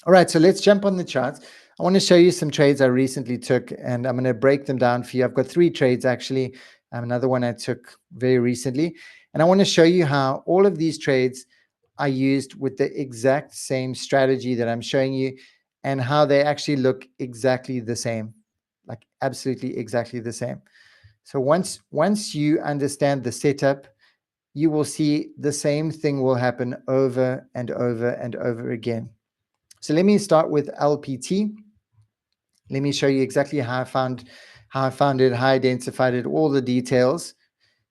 All right, so let's jump on the charts. I want to show you some trades I recently took, and I'm going to break them down for you. I've got 3 trades actually, another one I took very recently. And I want to show you how all of these trades are used with the exact same strategy that I'm showing you, and how they actually look exactly the same, like absolutely exactly the same. So once you understand the setup, you will see the same thing will happen over and over and over again. So let me start with LPT. Let me show you exactly how I found it, how I identified it, all the details.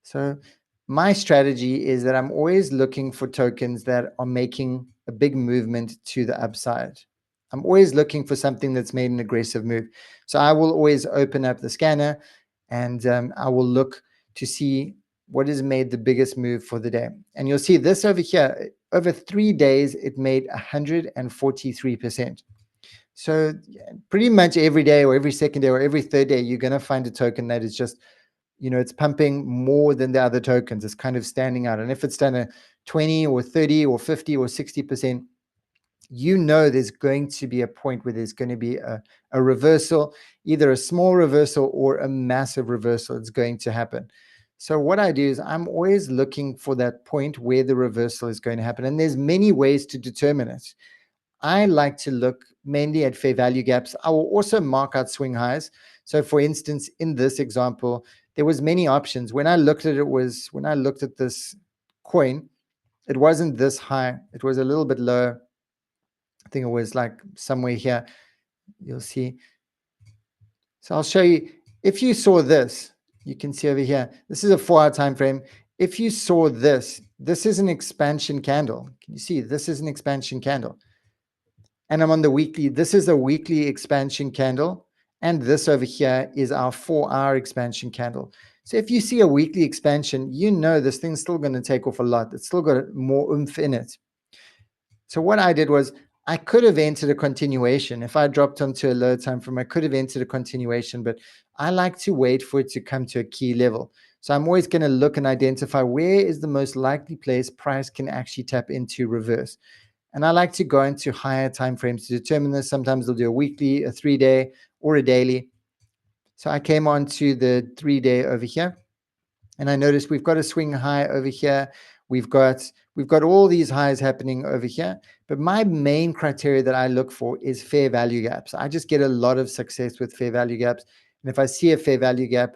So my strategy is that I'm always looking for tokens that are making a big movement to the upside. I'm always looking for something that's made an aggressive move. So I will always open up the scanner, and I will look to see what has made the biggest move for the day. And you'll see this over here, over 3 days, it made 143%. So pretty much every day or every second day or every third day, you're going to find a token that is just, it's pumping more than the other tokens. It's kind of standing out. And if it's done a 20 or 30 or 50 or 60%, there's going to be a point where there's going to be a reversal, either a small reversal or a massive reversal. It's going to happen. So what I do is I'm always looking for that point where the reversal is going to happen. And there's many ways to determine it. I like to look mainly at fair value gaps. I will also mark out swing highs. So for instance, in this example, there was many options. When I looked at this coin, it wasn't this high. It was a little bit lower. I think it was like somewhere here. You'll see. So I'll show you. If you saw this, you can see over here, this is a 4-hour time frame. If you saw this is an expansion candle. Can you see? This is an expansion candle. And I'm on the weekly. This is a weekly expansion candle. And this over here is our 4-hour expansion candle. So if you see a weekly expansion, this thing's still going to take off a lot. It's still got more oomph in it. So what I did was I could have entered a continuation. If I dropped onto a lower time frame, I could have entered a continuation, but I like to wait for it to come to a key level. So I'm always going to look and identify where is the most likely place price can actually tap into reverse. And I like to go into higher time frames to determine this. Sometimes they'll do a weekly, a 3-day, or a daily. So I came on to the 3-day over here, and I noticed we've got a swing high over here. We've got all these highs happening over here. But my main criteria that I look for is fair value gaps. I just get a lot of success with fair value gaps. And if I see a fair value gap,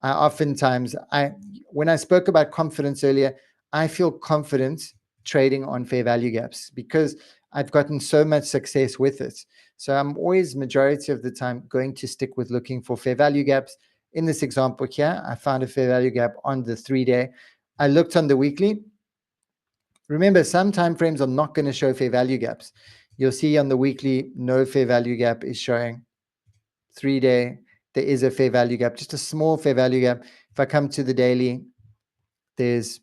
when I spoke about confidence earlier, I feel confident trading on fair value gaps because I've gotten so much success with it. So I'm always, majority of the time, going to stick with looking for fair value gaps. In this example here, I found a fair value gap on the 3-day. I looked on the weekly. Remember, some time frames are not going to show fair value gaps. You'll see on the weekly, no fair value gap is showing. 3-day, there is a fair value gap, just a small fair value gap. If I come to the daily, there's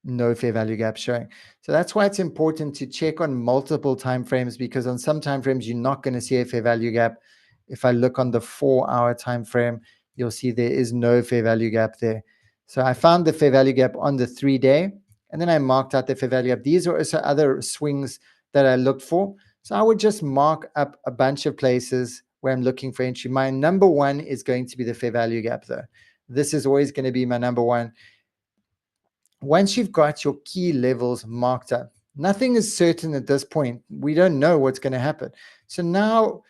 no fair value gap showing. So that's why it's important to check on multiple time frames, because on some time frames you're not going to see a fair value gap. If I look on the 4-hour time frame, you'll see there is no fair value gap there. So I found the fair value gap on the 3-day, and then I marked out the fair value gap. These are also other swings that I looked for. So I would just mark up a bunch of places where I'm looking for entry. My number one is going to be the fair value gap though. This is always going to be my number one. Once you've got your key levels marked up, nothing is certain at this point. We don't know what's going to happen. So now,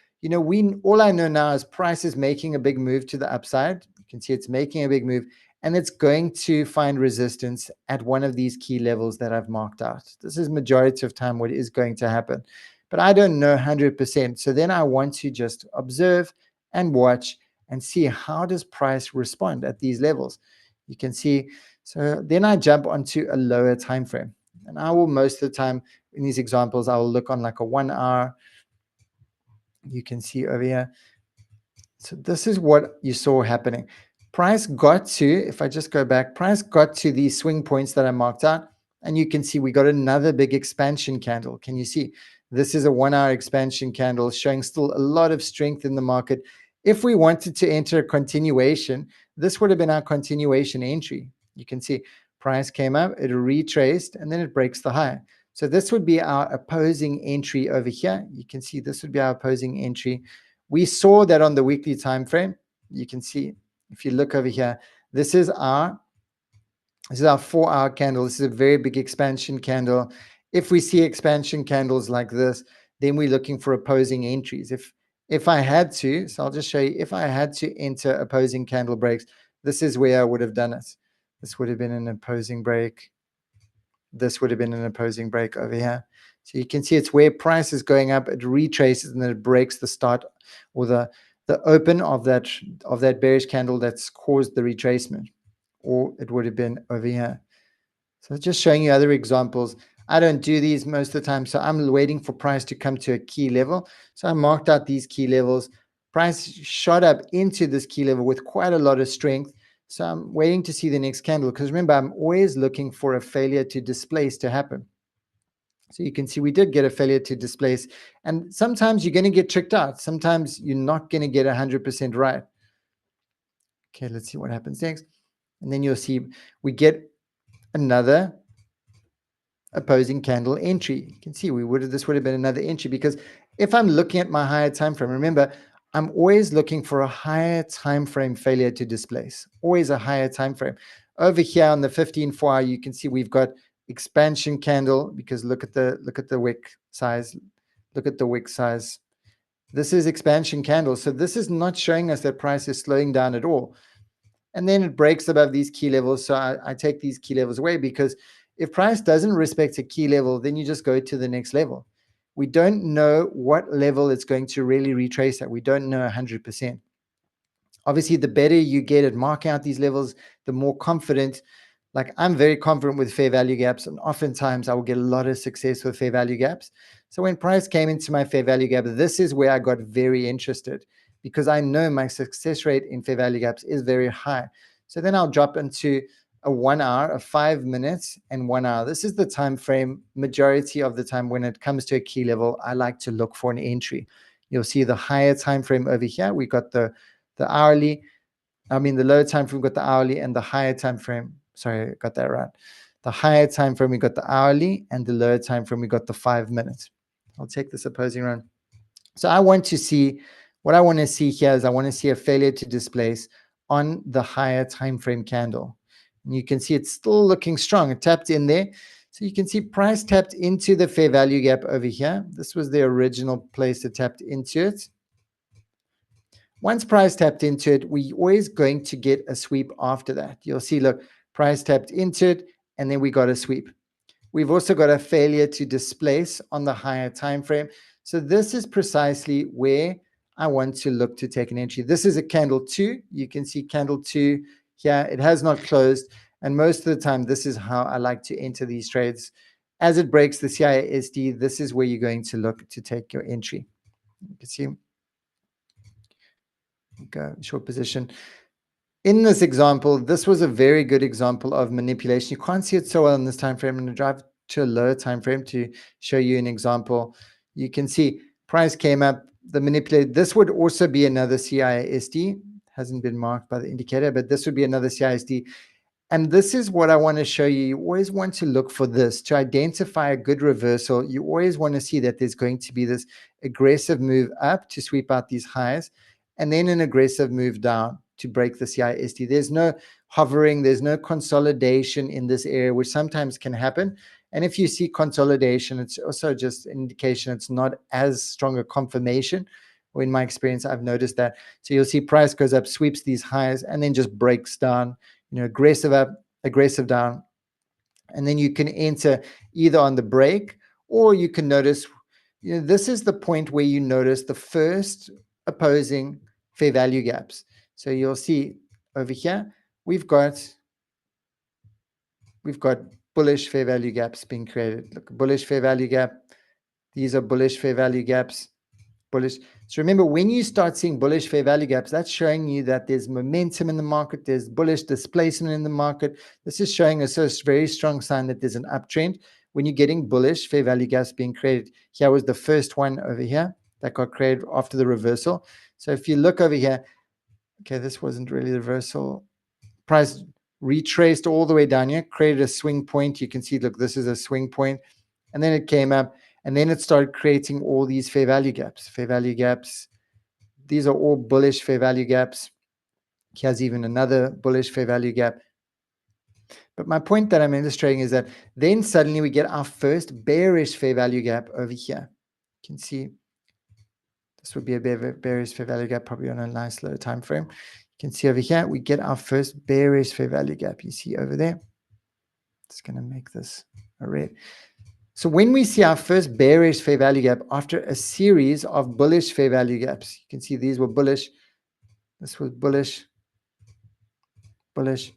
all I know now is price is making a big move to the upside. You can see it's making a big move, and it's going to find resistance at one of these key levels that I've marked out. This is majority of time what is going to happen, but I don't know 100%. So then I want to just observe and watch and see how does price respond at these levels. You can see. So then I jump onto a lower time frame, and I will, most of the time in these examples, I will look on like a 1 hour. You can see over here. So this is what you saw happening. Price got to, if I just go back, price got to these swing points that I marked out, and you can see we got another big expansion candle. Can you see? This is a 1-hour expansion candle showing still a lot of strength in the market. If we wanted to enter a continuation, this would have been our continuation entry. You can see price came up, it retraced, and then it breaks the high. So this would be our opposing entry over here. You can see this would be our opposing entry. We saw that on the weekly time frame. You can see if you look over here, this is our 4-hour candle. This is a very big expansion candle. If we see expansion candles like this, then we're looking for opposing entries. If I had to, so I'll just show you, if I had to enter opposing candle breaks, this is where I would have done it. This would have been an opposing break. This would have been an opposing break over here. So you can see it's where price is going up, it retraces and then it breaks the start or the open of that bearish candle that's caused the retracement, or it would have been over here. So just showing you other examples. I don't do these most of the time, so I'm waiting for price to come to a key level. So I marked out these key levels. Price shot up into this key level with quite a lot of strength. So I'm waiting to see the next candle, because remember, I'm always looking for a failure to displace to happen. So you can see we did get a failure to displace. And sometimes you're going to get tricked out. Sometimes you're not going to get 100% right. Okay, let's see what happens next. And then you'll see we get another opposing candle entry. You can see this would have been another entry, because if I'm looking at my higher time frame, remember, I'm always looking for a higher time frame failure to displace, always a higher time frame. Over here on the 15-4-hour, you can see we've got expansion candle, because look at the wick size. Look at the wick size. This is expansion candle. So this is not showing us that price is slowing down at all. And then it breaks above these key levels. So I take these key levels away, because if price doesn't respect a key level, then you just go to the next level. We don't know what level it's going to really retrace at. We don't know 100%. Obviously, the better you get at marking out these levels, the more confident. Like, I'm very confident with fair value gaps, and oftentimes I will get a lot of success with fair value gaps. So when price came into my fair value gap, this is where I got very interested, because I know my success rate in fair value gaps is very high. So then I'll drop into a 1 hour, a 5 minutes, and 1 hour. This is the time frame majority of the time when it comes to a key level. I like to look for an entry. You'll see the higher time frame over here. We got the hourly. The lower time frame, we got the hourly, and the higher time frame. Sorry, I got that right. The higher time frame, we got the hourly, and the lower time frame, we got the 5 minutes. I'll take this opposing run. So what I want to see here is I want to see a failure to displace on the higher time frame candle. And you can see it's still looking strong. It tapped in there. So you can see price tapped into the fair value gap over here. This was the original place it tapped into it. Once price tapped into it, we're always going to get a sweep after that. You'll see, look, price tapped into it, and then we got a sweep. We've also got a failure to displace on the higher time frame. So this is precisely where I want to look to take an entry. This is a candle 2. You can see candle 2 here. It has not closed. And most of the time, this is how I like to enter these trades. As it breaks the CISD, this is where you're going to look to take your entry. You can see, go short position. In this example, this was a very good example of manipulation. You can't see it so well in this time frame. I'm going to drive to a lower time frame to show you an example. You can see price came up, the manipulated. This would also be another CISD. Hasn't been marked by the indicator, but this would be another CISD. And this is what I want to show you. You always want to look for this to identify a good reversal. You always want to see that there's going to be this aggressive move up to sweep out these highs, and then an aggressive move down to break the CISD. There's no hovering, there's no consolidation in this area, which sometimes can happen. And if you see consolidation, it's also just an indication it's not as strong a confirmation. Or in my experience, I've noticed that. So you'll see price goes up, sweeps these highs, and then just breaks down, aggressive up, aggressive down. And then you can enter either on the break, or you can notice, this is the point where you notice the first opposing fair value gaps. So you'll see over here, we've got bullish fair value gaps being created. Look, bullish fair value gap. These are bullish fair value gaps. Bullish. So remember, when you start seeing bullish fair value gaps, that's showing you that there's momentum in the market. There's bullish displacement in the market. This is showing us a very strong sign that there's an uptrend. When you're getting bullish fair value gaps being created, here was the first one over here that got created after the reversal. So if you look over here, okay, this wasn't really the reversal. Price retraced all the way down here, created a swing point. You can see, look, this is a swing point. and then it came up, and then it started creating all these fair value gaps. Fair value gaps. These are all bullish fair value gaps. Here's even another bullish fair value gap. But my point that I'm illustrating is that then suddenly we get our first bearish fair value gap over here. You can see this would be a bearish fair value gap, probably on a nice low time frame. You can see over here, we get our first bearish fair value gap. You see over there. Just going to make this a red. So when we see our first bearish fair value gap after a series of bullish fair value gaps, you can see these were bullish. This was bullish, bullish.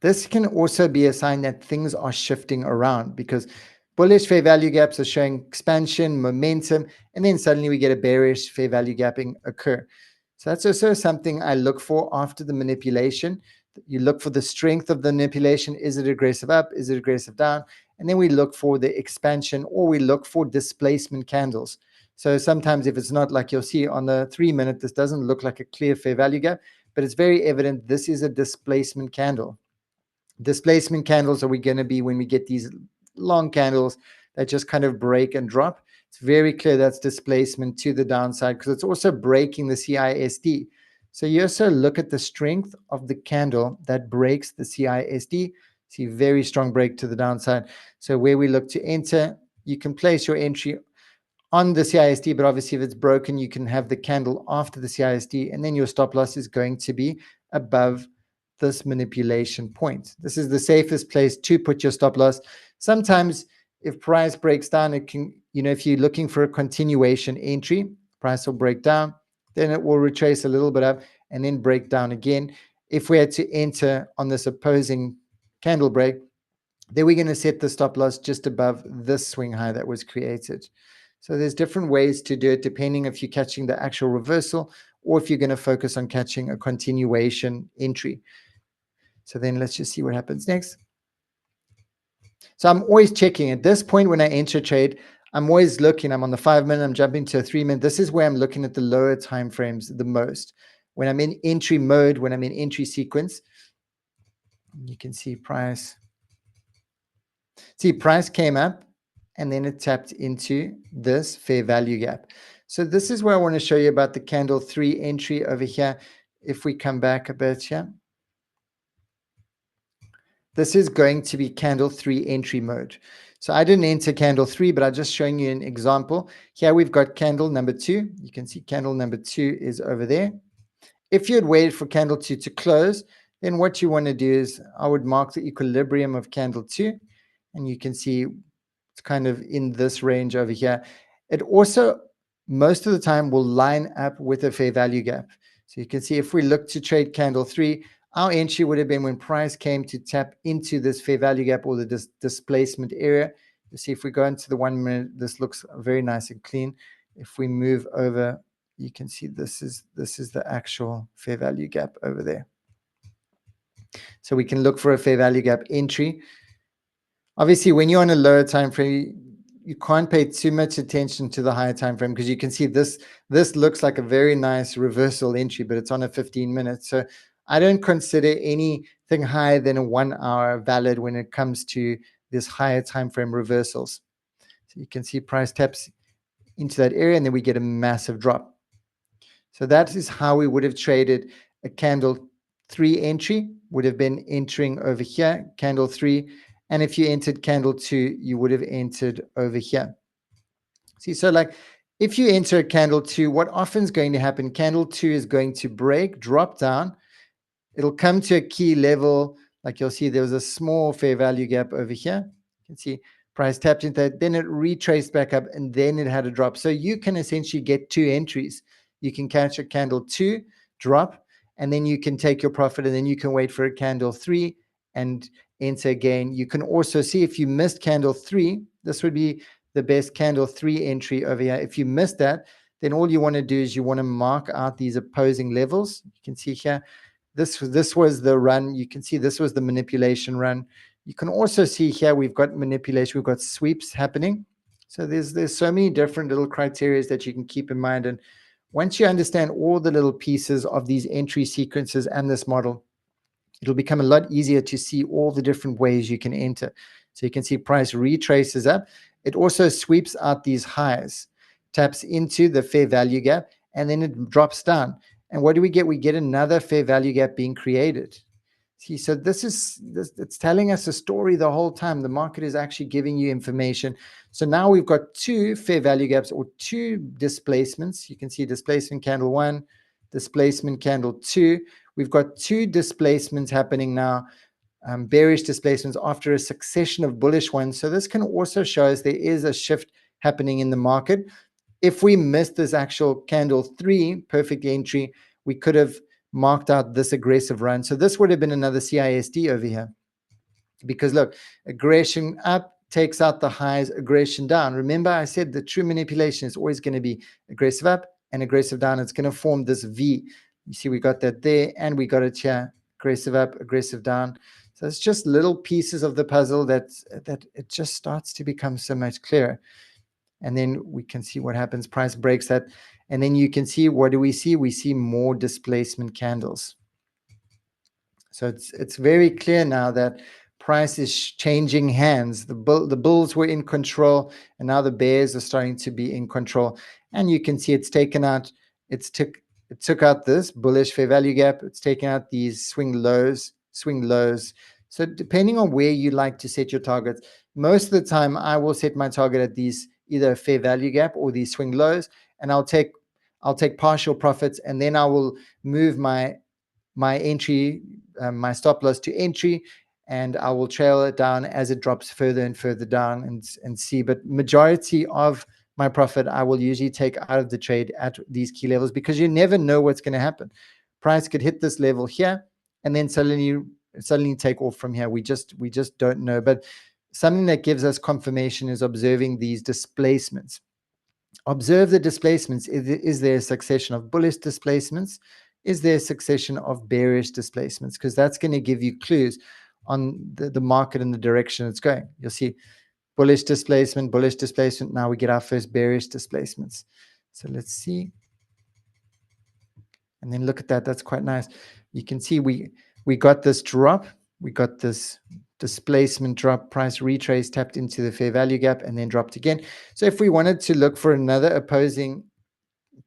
This can also be a sign that things are shifting around, because bullish fair value gaps are showing expansion, momentum, and then suddenly we get a bearish fair value gapping occur. So that's also something I look for after the manipulation. You look for the strength of the manipulation. Is it aggressive up? Is it aggressive down? And then we look for the expansion, or we look for displacement candles. So sometimes if it's not, like you'll see on the 3-minute, this doesn't look like a clear fair value gap, but it's very evident this is a displacement candle. Displacement candles are we going to be when we get these long candles that just kind of break and drop. It's very clear that's displacement to the downside, because it's also breaking the CISD. So you also look at the strength of the candle that breaks the CISD. See, very strong break to the downside. So where we look to enter, you can place your entry on the CISD, but obviously if it's broken, you can have the candle after the CISD, and then your stop loss is going to be above this manipulation point. This is the safest place to put your stop loss. Sometimes if price breaks down, it can, if you're looking for a continuation entry, price will break down, then it will retrace a little bit up and then break down again. If we had to enter on this opposing candle break, then we're going to set the stop loss just above this swing high that was created. So there's different ways to do it depending if you're catching the actual reversal or if you're going to focus on catching a continuation entry. So then let's just see what happens next. So I'm always checking. At this point when I enter trade, I'm always looking. I'm on the 5-minute, I'm jumping to a 3-minute. This is where I'm looking at the lower time frames the most. When I'm in entry mode, when I'm in entry sequence, you can see price. See, price came up and then it tapped into this fair value gap. So this is where I want to show you about the candle 3 entry over here. If we come back a bit here. This is going to be candle 3 entry mode. So I didn't enter candle 3, but I'm just showing you an example. Here we've got candle number 2. You can see candle number 2 is over there. If you had waited for candle 2 to close, then what you want to do is I would mark the equilibrium of candle 2. And you can see it's kind of in this range over here. It also, most of the time, will line up with a fair value gap. So you can see if we look to trade candle 3, our entry would have been when price came to tap into this fair value gap or the displacement area. You see, if we go into the 1-minute, this looks very nice and clean. If we move over, you can see this is the actual fair value gap over there. So we can look for a fair value gap entry. Obviously, when you're on a lower time frame, you can't pay too much attention to the higher time frame, because you can see this looks like a very nice reversal entry, but it's on a 15-minute. So I don't consider anything higher than a 1 hour valid when it comes to this higher time frame reversals. So you can see price taps into that area and then we get a massive drop. So that is how we would have traded a candle 3 entry, would have been entering over here, candle 3. And if you entered candle 2, you would have entered over here. See, so like if you enter a candle 2, what often is going to happen, candle 2 is going to break, drop down. It'll come to a key level. Like you'll see there was a small fair value gap over here. You can see price tapped into that, then it retraced back up, and then it had a drop. So you can essentially get 2 entries. You can catch a candle 2, drop, and then you can take your profit, and then you can wait for a candle 3 and enter again. You can also see if you missed candle 3, this would be the best candle 3 entry over here. If you missed that, then all you want to do is you want to mark out these opposing levels. You can see here, this was the run. You can see this was the manipulation run. You can also see here we've got manipulation, we've got sweeps happening. So there's so many different little criteria that you can keep in mind. And once you understand all the little pieces of these entry sequences and this model, it'll become a lot easier to see all the different ways you can enter. So you can see price retraces up. it also sweeps out these highs, taps into the fair value gap, and then it drops down. And what do we get? We get another fair value gap being created. See, so it's telling us a story the whole time. The market is actually giving you information. So now we've got two fair value gaps or two displacements. You can see displacement candle 1, displacement candle 2. We've got two displacements happening now, bearish displacements after a succession of bullish ones. So this can also show us there is a shift happening in the market. If we missed this actual candle 3 perfect entry, we could have marked out this aggressive run. So this would have been another CISD over here, because look, aggression up takes out the highs, aggression down. Remember, I said the true manipulation is always going to be aggressive up and aggressive down. It's going to form this V. You see, we got that there, and we got it here, aggressive up, aggressive down. So it's just little pieces of the puzzle that it just starts to become so much clearer. And then we can see what happens. Price breaks that. And then you can see, what do we see? We see more displacement candles. So it's very clear now that price is changing hands. The bulls were in control, and now the bears are starting to be in control. And you can see it's taken out, it took out this bullish fair value gap. It's taken out these swing lows. So depending on where you like to set your targets, most of the time I will set my target at these either fair value gap or these swing lows, and I'll take partial profits, and then I will move my entry, my stop loss to entry, and I will trail it down as it drops further and further down and see. But majority of my profit I will usually take out of the trade at these key levels, because you never know what's going to happen. Price could hit this level here and then suddenly take off from here. We just don't know. But something that gives us confirmation is observing these displacements. Observe the displacements. Is there a succession of bullish displacements? Is there a succession of bearish displacements? Because that's going to give you clues on the market and the direction it's going. You'll see bullish displacement. Now we get our first bearish displacements. So let's see. And then look at that. That's quite nice. You can see we got this drop. We got this displacement drop, price retrace, tapped into the fair value gap, and then dropped again. So if we wanted to look for another opposing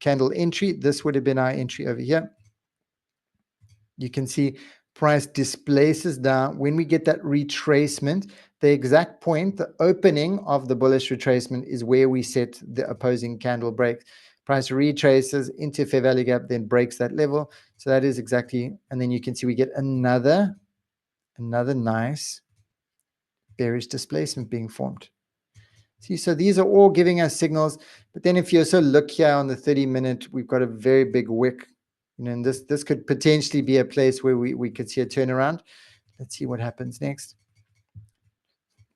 candle entry, this would have been our entry over here. You can see price displaces down. When we get that retracement, the exact point, the opening of the bullish retracement, is where we set the opposing candle break. Price retraces into fair value gap, then breaks that level. So that is exactly, and then you can see we get another nice bearish displacement being formed. See, so these are all giving us signals. But then if you also look here on the 30-minute, we've got a very big wick. And this could potentially be a place where we could see a turnaround. Let's see what happens next.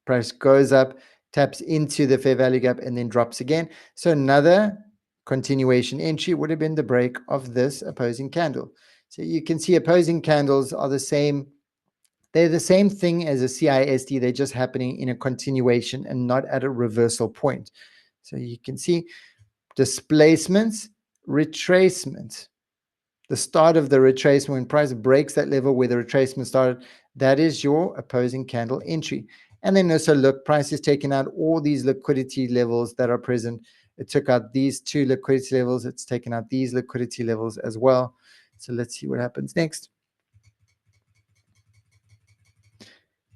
Price goes up, taps into the fair value gap, and then drops again. So another continuation entry would have been the break of this opposing candle. So you can see opposing candles are the same. They're the same thing as a CISD. They're just happening in a continuation and not at a reversal point. So you can see displacements, retracement. The start of the retracement, when price breaks that level where the retracement started, that is your opposing candle entry. And then also look, price is taking out all these liquidity levels that are present. It took out these two liquidity levels. It's taken out these liquidity levels as well. So let's see what happens next.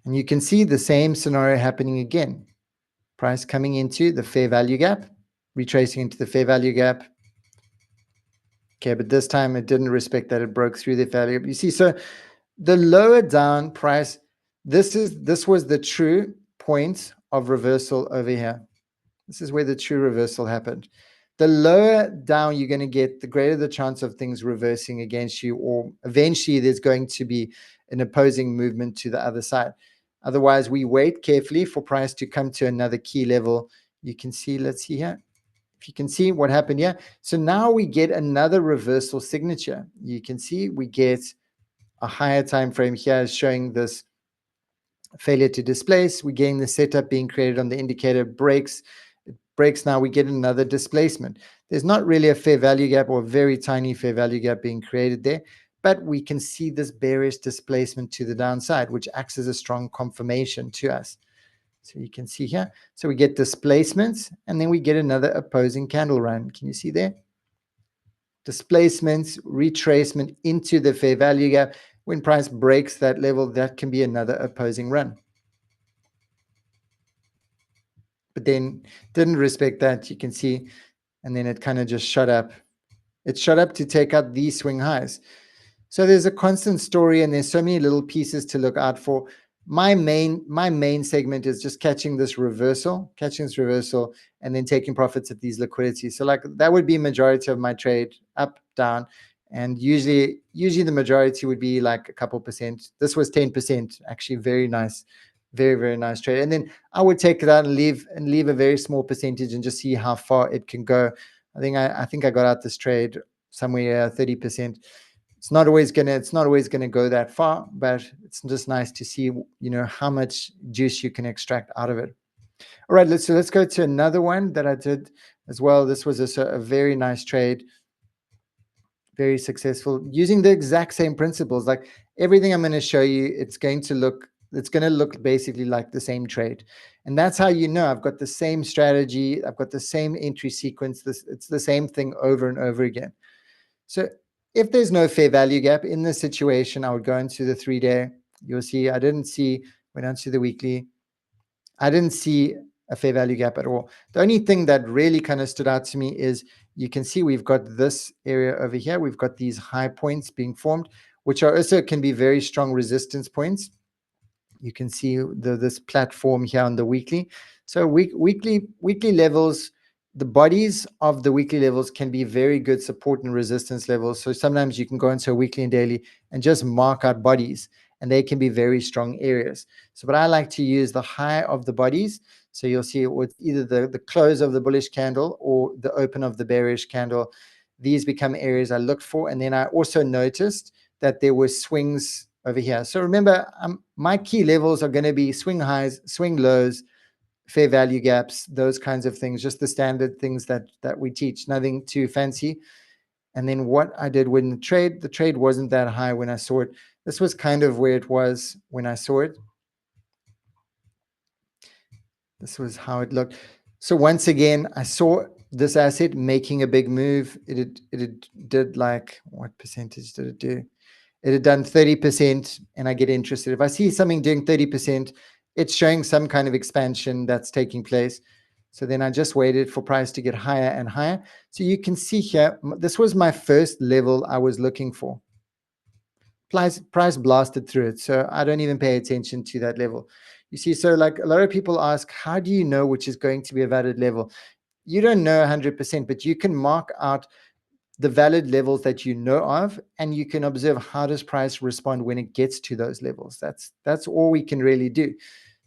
And you can see the same scenario happening again. Price coming into the fair value gap, retracing into the fair value gap. Okay, but this time it didn't respect that. It broke through the value gap. You see, so the lower down price, this was the true point of reversal over here. This is where the true reversal happened. The lower down you're going to get, the greater the chance of things reversing against you, or eventually there's going to be an opposing movement to the other side. Otherwise, we wait carefully for price to come to another key level. You can see, let's see here. If you can see what happened here. So now we get another reversal signature. You can see we get a higher time frame here showing this failure to displace. We're getting the setup being created on the indicator, breaks. It breaks now, we get another displacement. There's not really a fair value gap or a very tiny fair value gap being created there, but we can see this bearish displacement to the downside, which acts as a strong confirmation to us. So you can see here. So we get displacements, and then we get another opposing candle run. Can you see there? Displacements, retracement into the fair value gap. When price breaks that level, that can be another opposing run. But then didn't respect that, you can see, and then it kind of just shot up. It shot up to take out these swing highs. So there's a constant story, and there's so many little pieces to look out for. My main segment is just catching this reversal, and then taking profits at these liquidities. So like that would be majority of my trade, up, down, and usually the majority would be like a couple percent. This was 10%, actually very nice, very nice trade. And then I would take it out and leave a very small percentage and just see how far it can go. I think I got out this trade somewhere 30%. It's not always gonna go that far, but it's just nice to see, how much juice you can extract out of it. All right, let's go to another one that I did as well. This was a very nice trade, very successful, using the exact same principles. Like everything I'm going to show you, it's going to look basically like the same trade. And that's how I've got the same strategy, I've got the same entry sequence. It's the same thing over and over again. So if there's no fair value gap in this situation, I would go into the 3-day. You'll see went on to the weekly. I didn't see a fair value gap at all. The only thing that really kind of stood out to me is you can see we've got this area over here. We've got these high points being formed, which are also can be very strong resistance points. You can see this platform here on the weekly. So weekly levels, the bodies of the weekly levels can be very good support and resistance levels. So sometimes you can go into a weekly and daily and just mark out bodies, and they can be very strong areas. So but I like to use the high of the bodies. So you'll see it with either the close of the bullish candle or the open of the bearish candle. These become areas I looked for. And then I also noticed that there were swings over here. So remember, my key levels are going to be swing highs, swing lows, fair value gaps, those kinds of things, just the standard things that we teach, nothing too fancy. And then what I did when the trade wasn't that high when I saw it. This was kind of where it was when I saw it. This was how it looked. So once again, I saw this asset making a big move. It did like, what percentage did it do? It had done 30%, and I get interested. If I see something doing 30%, it's showing some kind of expansion that's taking place. So then I just waited for price to get higher and higher. So you can see here, this was my first level I was looking for. Price blasted through it. So I don't even pay attention to that level. You see, so like a lot of people ask, how do you know which is going to be a valid level? You don't know 100%, but you can mark out the valid levels that you know of, and you can observe how does price respond when it gets to those levels. That's all we can really do.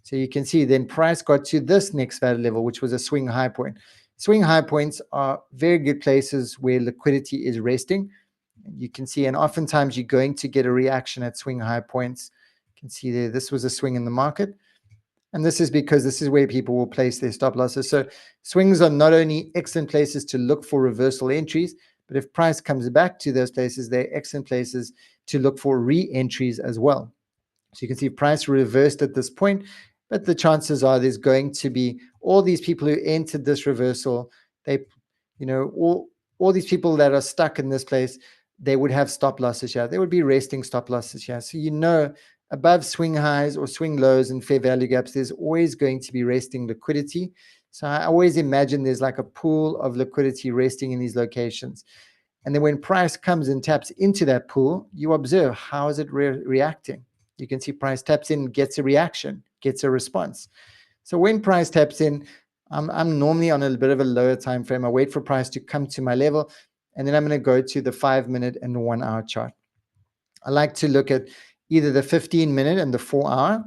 So you can see then price got to this next valid level, which was a swing high point. Swing high points are very good places where liquidity is resting. You can see, and oftentimes you're going to get a reaction at swing high points. You can see there, this was a swing in the market. And this is because this is where people will place their stop losses. So swings are not only excellent places to look for reversal entries, but if price comes back to those places, they're excellent places to look for re-entries as well. So you can see price reversed at this point, but the chances are there's going to be all these people who entered this reversal, all these people that are stuck in this place, they would have stop losses here. There would be resting stop losses here. So above swing highs or swing lows and fair value gaps, there's always going to be resting liquidity. So I always imagine there's like a pool of liquidity resting in these locations. And then when price comes and taps into that pool, you observe how is it reacting. You can see price taps in, gets a reaction, gets a response. So when price taps in, I'm normally on a bit of a lower time frame. I wait for price to come to my level, and then I'm going to go to the 5-minute and the 1-hour chart. I like to look at either the 15-minute and the 4-hour,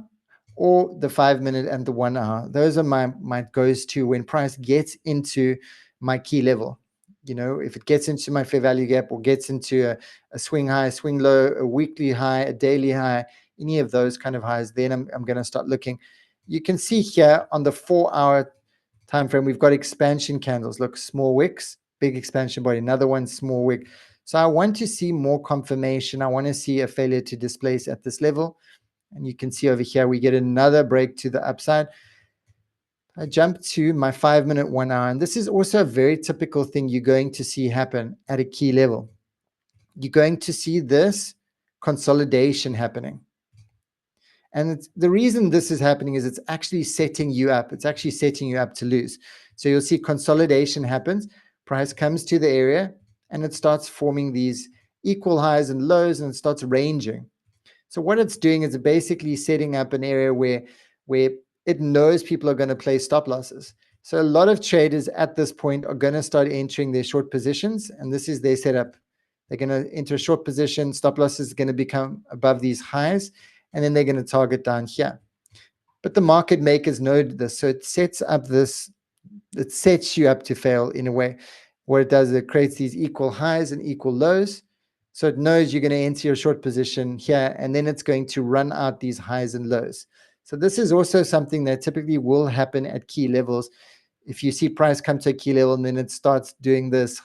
or the 5-minute and the 1-hour. Those are my goes to when price gets into my key level. If it gets into my fair value gap or gets into a swing high, swing low, a weekly high, a daily high, any of those kind of highs, then I'm going to start looking. You can see here on the 4-hour time frame, we've got expansion candles. Look, small wicks, big expansion body, another one, small wick. So I want to see more confirmation. I want to see a failure to displace at this level. And you can see over here, we get another break to the upside. I jump to my 5-minute 1 hour, and this is also a very typical thing you're going to see happen at a key level. You're going to see this consolidation happening. And the reason this is happening is it's actually setting you up. It's actually setting you up to lose. So you'll see consolidation happens, price comes to the area, and it starts forming these equal highs and lows, and it starts ranging. So what it's doing is basically setting up an area where it knows people are going to play stop losses. So a lot of traders at this point are going to start entering their short positions, and this is their setup. They're going to enter a short position, stop loss is going to become above these highs, and then they're going to target down here. But the market makers know this, so it sets you up to fail in a way. What it does, it creates these equal highs and equal lows. So it knows you're going to enter your short position here, and then it's going to run out these highs and lows. So this is also something that typically will happen at key levels. If you see price come to a key level and then it starts doing this,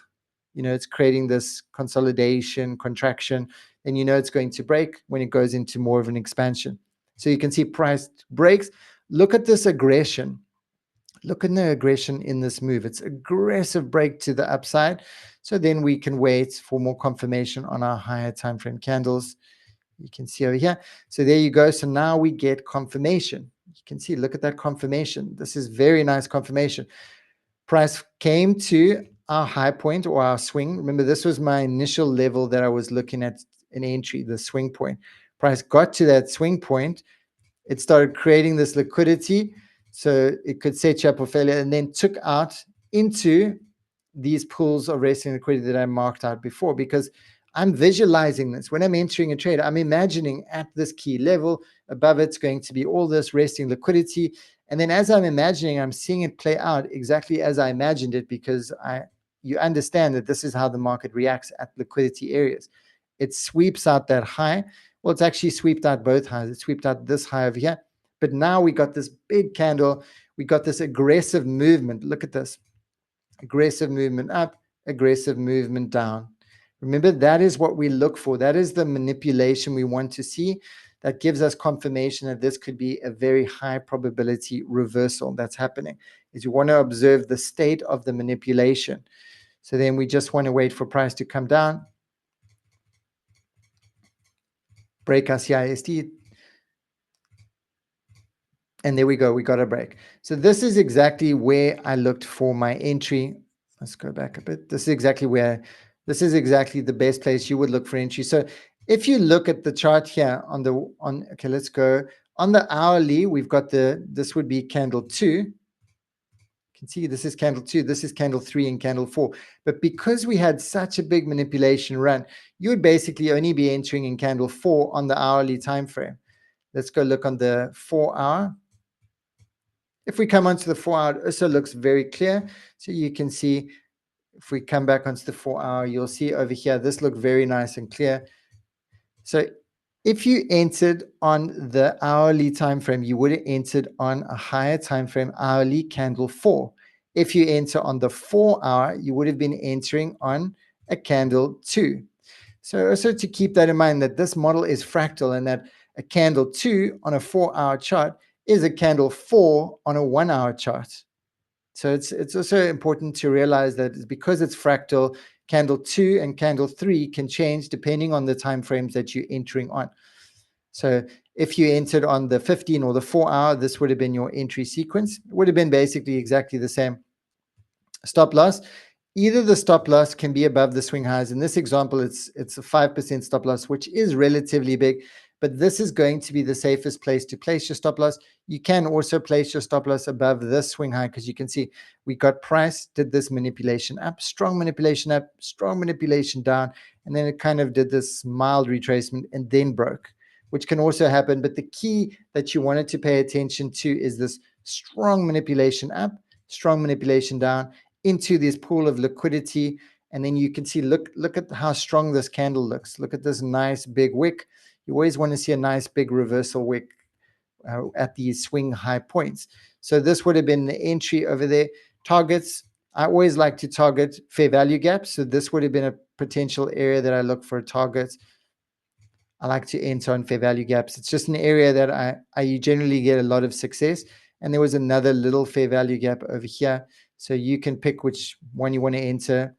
it's creating this consolidation, contraction, then it's going to break when it goes into more of an expansion. So you can see price breaks. Look at this aggression. Look at the aggression in this move. It's aggressive break to the upside. So then we can wait for more confirmation on our higher time frame candles. You can see over here. So there you go. So now we get confirmation. You can see, look at that confirmation. This is very nice confirmation. Price came to our high point or our swing. Remember, this was my initial level that I was looking at an entry, the swing point. Price got to that swing point. It started creating this liquidity, so it could set you up for failure, and then took out into these pools of resting liquidity that I marked out before, because I'm visualizing this. When I'm entering a trade, I'm imagining at this key level, above it's going to be all this resting liquidity. And then as I'm imagining, I'm seeing it play out exactly as I imagined it, because you understand that this is how the market reacts at liquidity areas. It sweeps out that high. Well, it's actually swept out both highs. It swept out this high over here. But now we got this big candle. We got this aggressive movement. Look at this. Aggressive movement up, aggressive movement down. Remember, that is what we look for. That is the manipulation we want to see. That gives us confirmation that this could be a very high probability reversal that's happening. Is you want to observe the state of the manipulation. So then we just want to wait for price to come down, break our CIST, and there we go, we got a break. So this is exactly where I looked for my entry. Let's go back a bit. This is exactly the best place you would look for entry. So if you look at the chart here okay, let's go on the hourly. We've got this would be candle 2. You can see this is candle 2, this is candle 3, and candle 4. But because we had such a big manipulation run, you would basically only be entering in candle 4 on the hourly time frame. Let's go look on the 4-hour. If we come onto the 4-hour, it also looks very clear. So you can see, if we come back onto the 4-hour, you'll see over here, this looked very nice and clear. So if you entered on the hourly time frame, you would have entered on a higher time frame hourly candle 4. If you enter on the 4-hour, you would have been entering on a candle 2. So also to keep that in mind, that this model is fractal, and that a candle 2 on a 4-hour chart is a candle 4 on a 1-hour chart. So it's also important to realize that because it's fractal, candle 2 and candle 3 can change depending on the time frames that you're entering on. So if you entered on the 15 or the 4-hour, this would have been your entry sequence. It would have been basically exactly the same. Stop loss. Either the stop loss can be above the swing highs. In this example, it's a 5% stop loss, which is relatively big, but this is going to be the safest place to place your stop loss. You can also place your stop loss above this swing high, because you can see we got price, did this manipulation up, strong manipulation up, strong manipulation down, and then it kind of did this mild retracement and then broke, which can also happen. But the key that you wanted to pay attention to is this strong manipulation up, strong manipulation down into this pool of liquidity. And then you can see, look at how strong this candle looks. Look at this nice big wick. You always want to see a nice big reversal wick at these swing high points. So this would have been the entry over there. Targets, I always like to target fair value gaps. So this would have been a potential area that I look for targets. I like to enter on fair value gaps. It's just an area that I generally get a lot of success. and there was another little fair value gap over here. So you can pick which one you want to enter,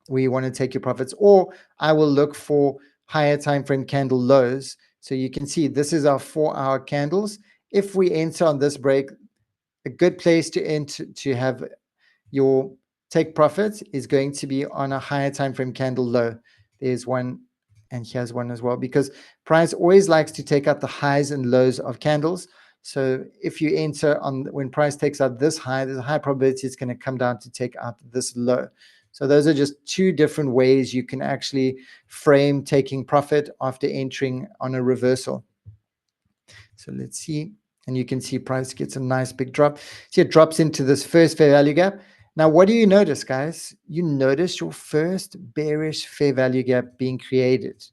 where you want to take your profits, or I will look for higher time frame candle lows. So you can see this is our 4-hour candles. If we enter on this break, a good place to enter to have your take profits is going to be on a higher time frame candle low. There's one, and here's one as well, because price always likes to take out the highs and lows of candles. So if you enter on when price takes out this high, there's a high probability it's going to come down to take out this low. So those are just two different ways you can actually frame taking profit after entering on a reversal. So let's see. And you can see price gets a nice big drop. See, it drops into this first fair value gap. Now, what do you notice, guys? You notice your first bearish fair value gap being created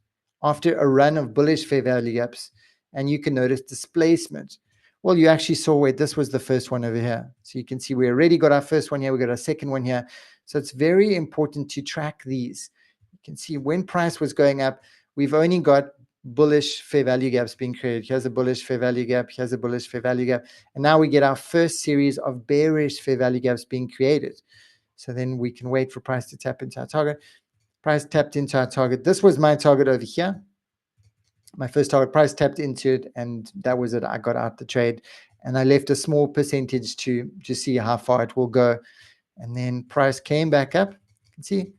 after a run of bullish fair value gaps. And you can notice displacement. Well, you actually saw where this was the first one over here. So you can see we already got our first one here. We got our second one here. So it's very important to track these. You can see when price was going up, we've only got bullish fair value gaps being created. Here's a bullish fair value gap. Here's a bullish fair value gap. And now we get our first series of bearish fair value gaps being created. So then we can wait for price to tap into our target. Price tapped into our target. This was my target over here. My first target. Price tapped into it, and that was it. I got out the trade, and I left a small percentage to see how far it will go. And then price came back up. You can see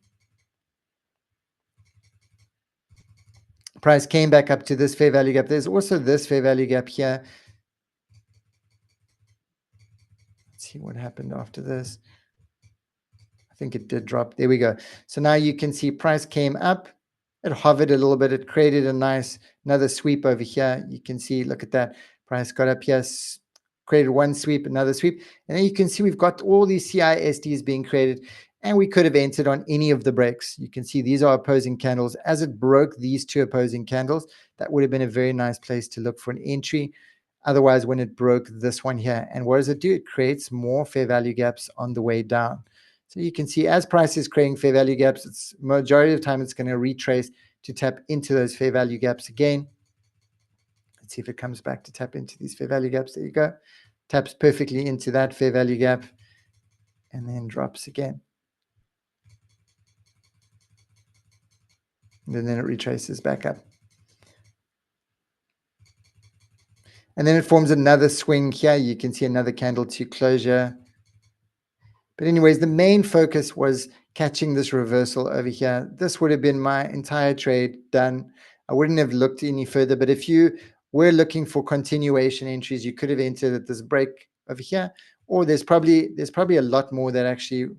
price came back up to this fair value gap. There's also this fair value gap here. Let's see what happened after this. I think it did drop. There we go. So now you can see price came up. It hovered a little bit. It created a nice, another sweep over here. You can see, look at that. Price got up here, created one sweep, another sweep. And then you can see we've got all these CISDs being created. And we could have entered on any of the breaks. You can see these are opposing candles. As it broke these two opposing candles, that would have been a very nice place to look for an entry. Otherwise, when it broke this one here, and what does it do? It creates more fair value gaps on the way down. So you can see as price is creating fair value gaps, it's majority of the time it's going to retrace to tap into those fair value gaps again. Let's see if it comes back to tap into these fair value gaps. There you go. Taps perfectly into that fair value gap and then drops again. And then it retraces back up. And then it forms another swing here. You can see another candle to closure. But anyways, the main focus was catching this reversal over here. This would have been my entire trade done. I wouldn't have looked any further. But if you were looking for continuation entries, you could have entered at this break over here. Or there's probably a lot more that actually.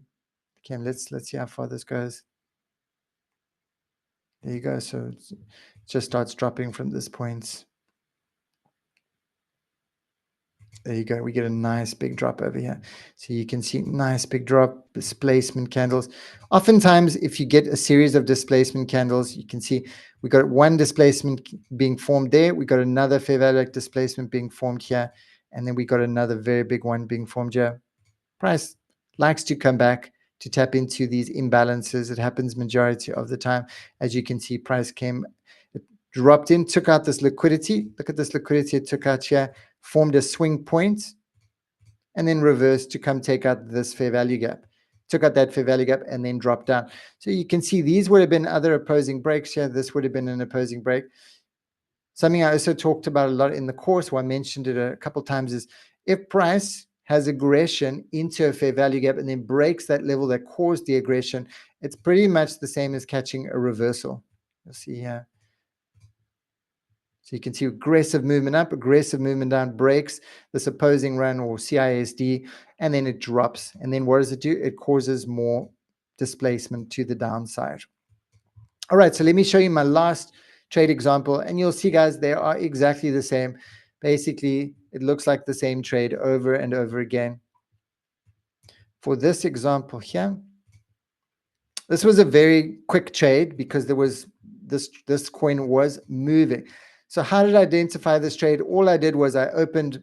Okay, let's see how far this goes. There you go. So it just starts dropping from this point. There you go. We get a nice big drop over here. So you can see nice big drop, displacement candles. Oftentimes, if you get a series of displacement candles, you can see we got one displacement being formed there. We got another fair value displacement being formed here. And then we got another very big one being formed here. Price likes to come back to tap into these imbalances. It happens majority of the time. As you can see, price came, it dropped in, took out this liquidity. Look at this liquidity it took out here, formed a swing point, and then reversed to come take out this fair value gap. Took out that fair value gap and then dropped down. So you can see these would have been other opposing breaks here. This would have been an opposing break. Something I also talked about a lot in the course, where I mentioned it a couple of times, is if price has aggression into a fair value gap and then breaks that level that caused the aggression, it's pretty much the same as catching a reversal. You'll see here. So you can see aggressive movement up, aggressive movement down, breaks this opposing run or CISD, and then it drops. And then what does it do? It causes more displacement to the downside. All right, so let me show you my last trade example, and you'll see, guys, they are exactly the same. Basically, it looks like the same trade over and over again. For this example here, this was a very quick trade because there was this coin was moving. So how did I identify this trade? All I did was I opened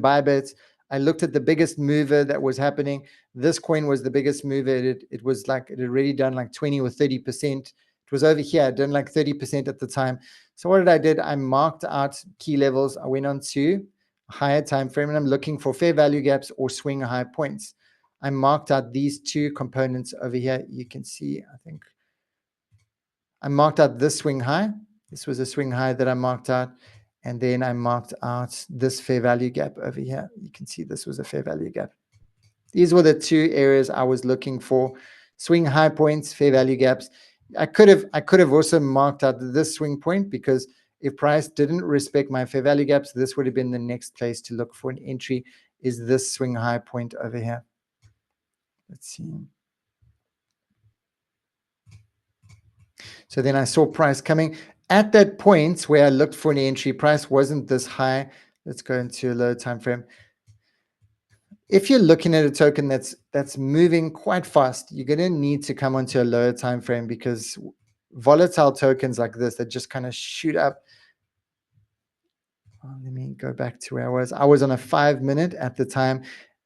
buy bets. I looked at the biggest mover that was happening. This coin was the biggest mover. It was like it had already done like 20 or 30%. It was over here. I'd done like 30% at the time. So what did I did? I marked out key levels. I went on to higher time frame, and I'm looking for fair value gaps or swing high points. I marked out these two components over here. You can see, I think I marked out this swing high. This was a swing high that I marked out. And then I marked out this fair value gap over here. You can see this was a fair value gap. These were the two areas I was looking for: swing high points, fair value gaps. I could have also marked out this swing point, because if price didn't respect my fair value gaps, this would have been the next place to look for an entry, is this swing high point over here. Let's see. So then I saw price coming. At that point where I looked for an entry, price wasn't this high. Let's go into a low time frame. If you're looking at a token that's moving quite fast, you're going to need to come onto a lower time frame, because volatile tokens like this that just kind of shoot up. Let me go back to where I was. I was on a 5-minute at the time,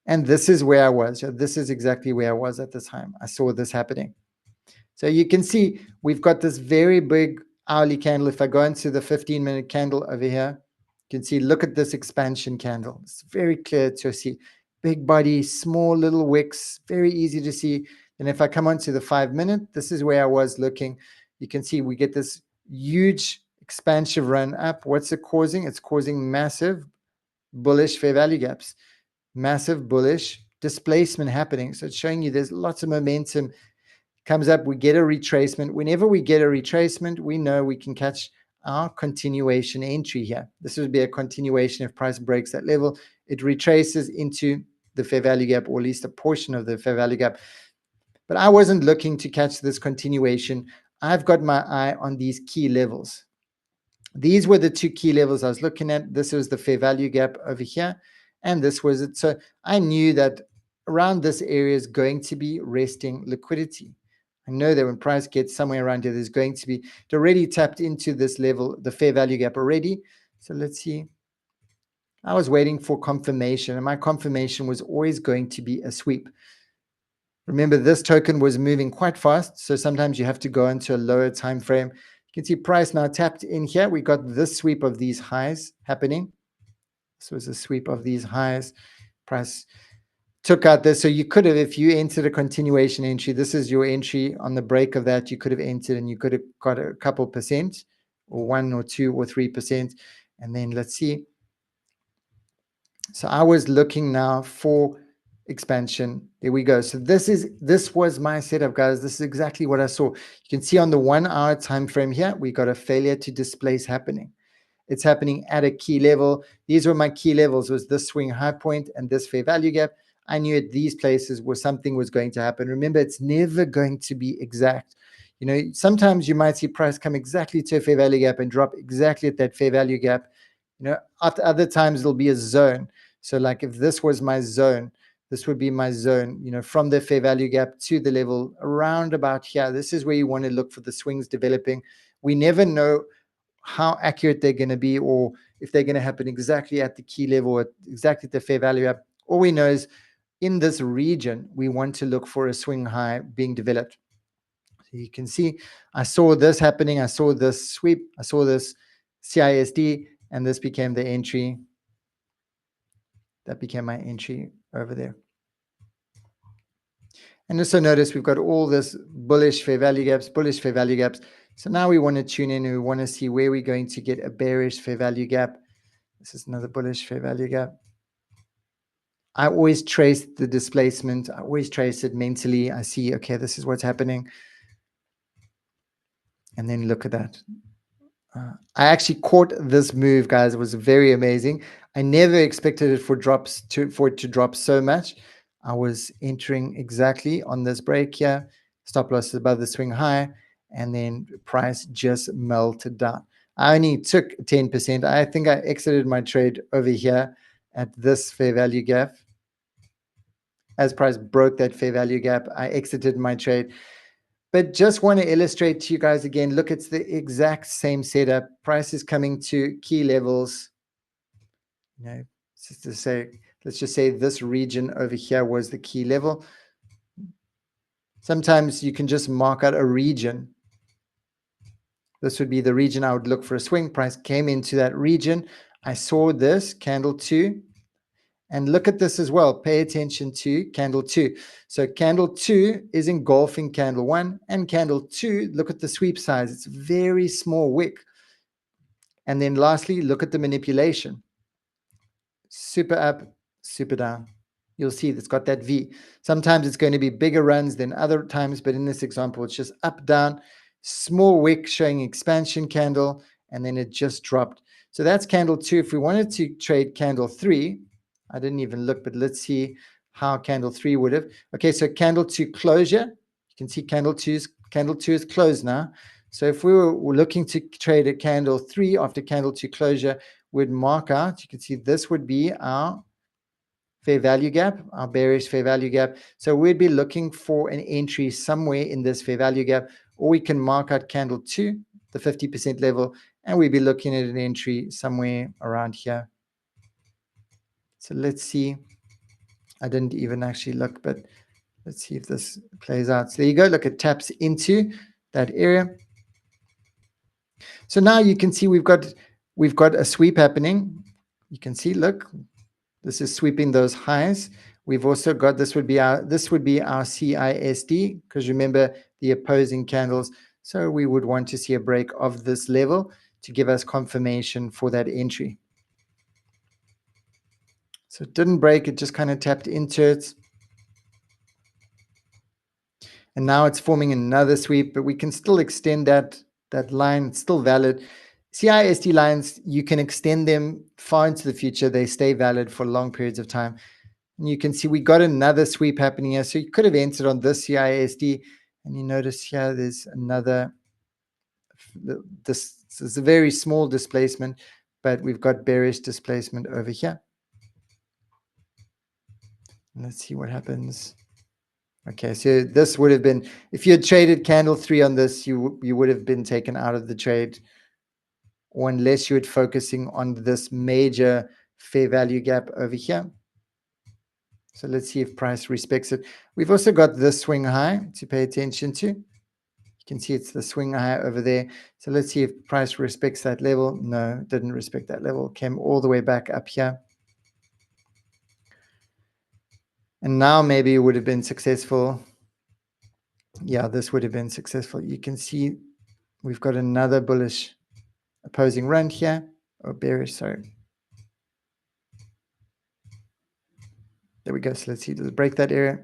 and this is where I was. This is exactly where I was at the time. I saw this happening. So you can see we've got this very big hourly candle. If I go into the 15-minute candle over here, you can see, look at this expansion candle. It's very clear to see. Big body, small little wicks, very easy to see. And if I come onto the 5-minute, this is where I was looking. You can see we get this huge expansive run up. What's it causing? It's causing massive bullish fair value gaps, massive bullish displacement happening. So it's showing you there's lots of momentum. Comes up, we get a retracement. Whenever we get a retracement, we know we can catch our continuation entry here. This would be a continuation. If price breaks that level, it retraces into the fair value gap, or at least a portion of the fair value gap. But I wasn't looking to catch this continuation. I've got my eye on these key levels. These were the two key levels I was looking at. This was the fair value gap over here, and this was it. So I knew that around this area is going to be resting liquidity. I know that when price gets somewhere around here, there's going to be, it already tapped into this level, the fair value gap already. So let's see. I was waiting for confirmation, and my confirmation was always going to be a sweep. Remember, this token was moving quite fast, so sometimes you have to go into a lower time frame. You can see price now tapped in here. We got this sweep of these highs happening. This was a sweep of these highs. Price took out this. So you could have, if you entered a continuation entry, this is your entry on the break of that, you could have entered and you could have got a couple percent, or 1 or 2 or 3%. And then let's see. So I was looking now for expansion. There we go. So this was my setup, guys. This is exactly what I saw. You can see on the 1 hour time frame here, we got a failure to displace happening. It's happening at a key level. These were my key levels, was this swing high point and this fair value gap. I knew at these places where something was going to happen. Remember, it's never going to be exact. You know, sometimes you might see price come exactly to a fair value gap and drop exactly at that fair value gap. You know, at other times it'll be a zone. So like if this was my zone, this would be my zone, you know, from the fair value gap to the level around about here. This is where you want to look for the swings developing. We never know how accurate they're going to be, or if they're going to happen exactly at the key level, exactly at the fair value gap. All we know is in this region, we want to look for a swing high being developed. So you can see, I saw this happening. I saw this sweep. I saw this CISD, and this became the entry. That became my entry over there. And also notice we've got all this bullish fair value gaps, bullish fair value gaps. So now we want to tune in and we want to see where we're going to get a bearish fair value gap. This is another bullish fair value gap. I always trace the displacement. I always trace it mentally. I see, okay, this is what's happening. And then look at that. I actually caught this move, guys. It was very amazing. I never expected it for it to drop so much. I was entering exactly on this break here. Stop loss is above the swing high, and then price just melted down. I only took 10%. I think I exited my trade over here at this fair value gap. As price broke that fair value gap, I exited my trade. But just want to illustrate to you guys again, look, it's the exact same setup. Price is coming to key levels. You know, let's just say this region over here was the key level. Sometimes you can just mark out a region. This would be the region I would look for a swing. Price came into that region. I saw this candle 2, and look at this as well. Pay attention to candle 2. So candle 2 is engulfing candle 1, and candle 2, look at the sweep size. It's a very small wick. And then lastly, look at the manipulation. Super up, super down. You'll see it's got that V. Sometimes it's going to be bigger runs than other times, but in this example, it's just up, down, small wick showing expansion candle, and then it just dropped. So that's candle 2. If we wanted to trade candle 3, I didn't even look, but let's see how candle 3 would have. Okay, so candle 2 closure. You can see candle 2 is closed now. So if we were looking to trade a candle 3 after candle 2 closure, we'd mark out. You can see this would be our fair value gap, our bearish fair value gap. So we'd be looking for an entry somewhere in this fair value gap, or we can mark out candle 2, the 50% level, and we'd be looking at an entry somewhere around here. So let's see. I didn't even actually look, but let's see if this plays out. So there you go. Look, it taps into that area. So now you can see we've got a sweep happening. You can see, look, this is sweeping those highs. We've also got, this would be our CISD, because remember the opposing candles. So we would want to see a break of this level to give us confirmation for that entry. So it didn't break, it just kind of tapped into it. And now it's forming another sweep, but we can still extend that line. It's still valid. CISD lines, you can extend them far into the future. They stay valid for long periods of time. And you can see we got another sweep happening here. So you could have entered on this CISD, and you notice here there's another, this is a very small displacement, but we've got bearish displacement over here. And let's see what happens. Okay, so this would have been, if you had traded candle 3 on this, you would have been taken out of the trade, or unless you were focusing on this major fair value gap over here. So let's see if price respects it. We've also got this swing high to pay attention to. You can see it's the swing high over there. So let's see if price respects that level. No, didn't respect that level. Came all the way back up here. And now maybe it would have been successful. Yeah, this would have been successful. You can see we've got another bullish opposing run here, or bearish, sorry. There we go. So let's see, does it break that area?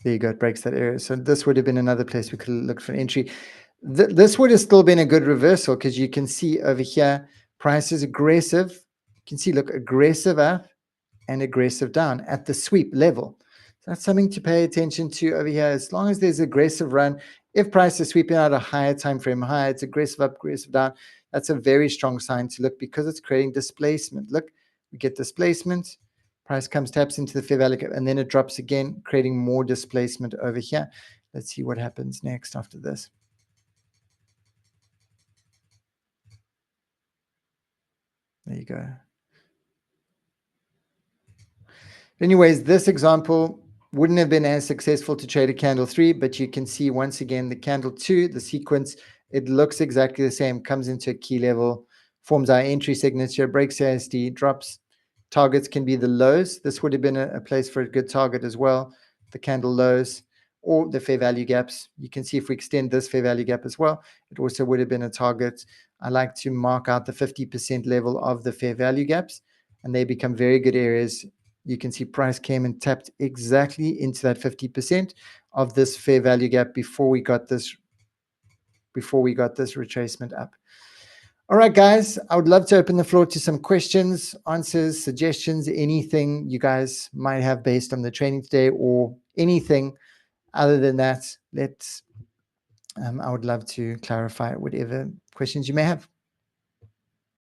There you go, it breaks that area. So this would have been another place we could look for an entry. This would have still been a good reversal, because you can see over here, price is aggressive. You can see, look, aggressive up and aggressive down at the sweep level. So that's something to pay attention to over here. As long as there's aggressive run, if price is sweeping out a higher time frame high, it's aggressive up, aggressive down. That's a very strong sign to look, because it's creating displacement. Look, we get displacement. Price comes, taps into the fair value gap, and then it drops again, creating more displacement over here. Let's see what happens next after this. There you go. Anyways, this example wouldn't have been as successful to trade a candle 3, but you can see once again the candle 2, the sequence, it looks exactly the same, comes into a key level, forms our entry signature, breaks CISD, drops. Targets can be the lows. This would have been a place for a good target as well, the candle lows, or the fair value gaps. You can see if we extend this fair value gap as well, it also would have been a target. I like to mark out the 50% level of the fair value gaps, and they become very good areas. You can see price came and tapped exactly into that 50% of this fair value gap before we got this retracement up. All right, guys, I would love to open the floor to some questions, answers, suggestions, anything you guys might have based on the training today, or anything other than that. I would love to clarify whatever questions you may have.